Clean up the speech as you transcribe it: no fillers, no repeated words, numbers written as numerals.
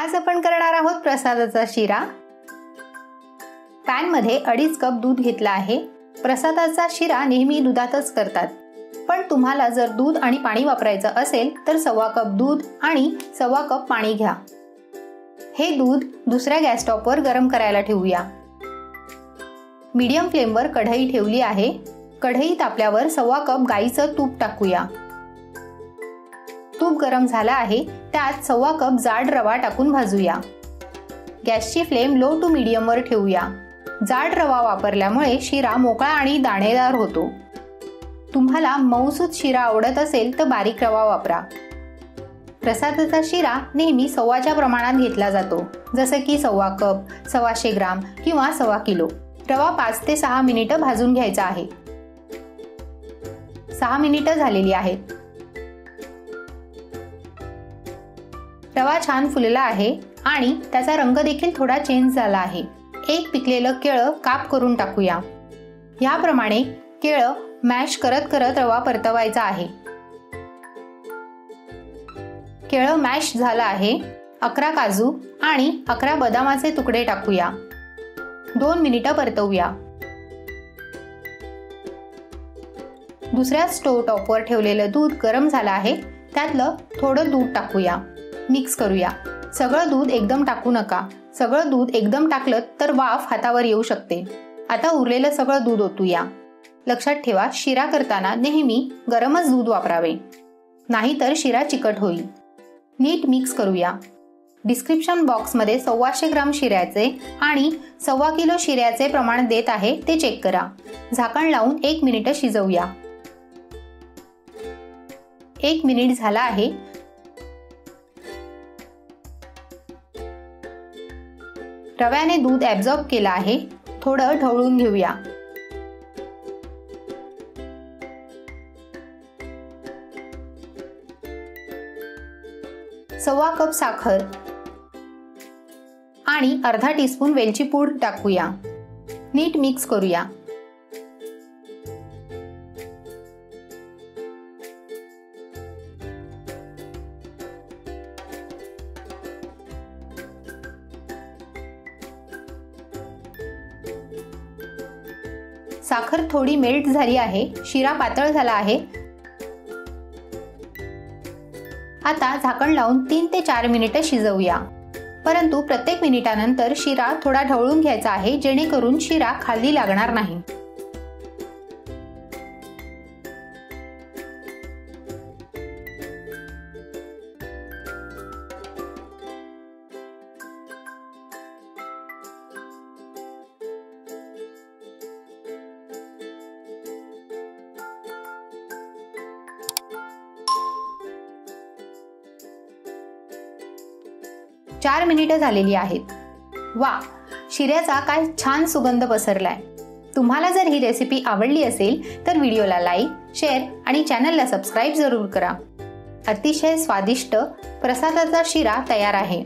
आज आपण करणार आहोत प्रसादाचा शिरा। पॅन मध्ये 2.5 कप दूध घेतला आहे। प्रसादाचा शिरा नेहमी दुधातच करतात, पण तुम्हाला जर दूध आणि पाणी वापरायचं असेल तर 1.25 कप दूध आणि 1.25 कप पाणी घ्या। हे दूध दुसऱ्या गॅस स्टॉपवर गरम करायला ठेवूया। मीडियम फ्लेमवर कढई ठेवली आहे। कढई तापल्यावर 1.25 कप गाईचं तूप टाकूया। तूप गरम झाला आहे, त्यात 1.25 कप जाड रवा टाकून भाजूया। गॅसची फ्लेम लो टू मीडियम वर ठेवूया। जाड रवा वापरल्यामुळे शिरा मोकळा आणि दाणेदार होतो। तुम्हाला मऊसूत शिरा आवडत असेल तर बारीक रवा वापरा। प्रसादाचा शिरा नेहमी सव्वाच्या प्रमाणात घेतला जातो, जसे की 1.25 कप, 125 ग्राम किंवा 1.25 किलो। रवा 5 ते 6 मिनिटं भाजून घ्यायचा आहे। 6 मिनिटं झालेली आहेत। रवा छान फुलला आहे आणि त्याचा रंग देखील थोडा चेंज झाला आहे। एक पिकलेलं केळं काप करून टाकूया। याप्रमाणे केळं मॅश करत करत रवा परतवायचा आहे। केळं मॅश झालं आहे। 11 काजू आणि 11 बदामाचे तुकडे टाकूया। 2 मिनिटं परतवूया। दुसऱ्या स्टोव्ह टॉपवर ठेवलेलं दूध गरम झालं आहे, त्यातलं थोडं दूध टाकूया। मिक्स करूया। सगळं दूध एकदम टाकू नका। सगळं दूध एकदम टाकलं तर वाफ हातावर येऊ शकते। आता उरलेलं सगळं दूध ओतूया। लक्षात ठेवा, शिरा करताना नेहमी गरमच दूध वापरावे, नाहीतर शिरा चिकट होईल। नीट मिक्स करूया। डिस्क्रिप्शन बॉक्समध्ये 125 ग्राम शिऱ्याचे आणि 1.25 किलो शिऱ्याचे प्रमाण देत आहे, ते चेक करा। झाकण लावून 1 मिनिट शिजवूया। 1 मिनिट झाला आहे। रव्याने दूध ॲब्झॉर्ब केलं आहे। थोडं ढवळून घेऊया। सव्वा कप साखर आणि अर्धा टीस्पून वेलची पूड टाकूया। नीट मिक्स करूया। साखर थोडी मेल्ट झाली आहे। शिरा पातळ झाला आहे। आता झाकण लावून 3 ते 4 मिनिटं शिजवूया, परंतु प्रत्येक मिनिटानंतर शिरा थोडा ढवळून घ्यायचा आहे, जेणेकरून शिरा खाली लागणार नाही। चार मिनिटं झालेली आहेत। वा, शिऱ्याचा काय छान सुगंध पसरलाय। तुम्हाला जर ही रेसिपी आवडली असेल तर व्हिडिओला लाईक, शेअर आणि चॅनलला सबस्क्राईब जरूर करा। अतिशय स्वादिष्ट प्रसादाचा शिरा तयार आहे।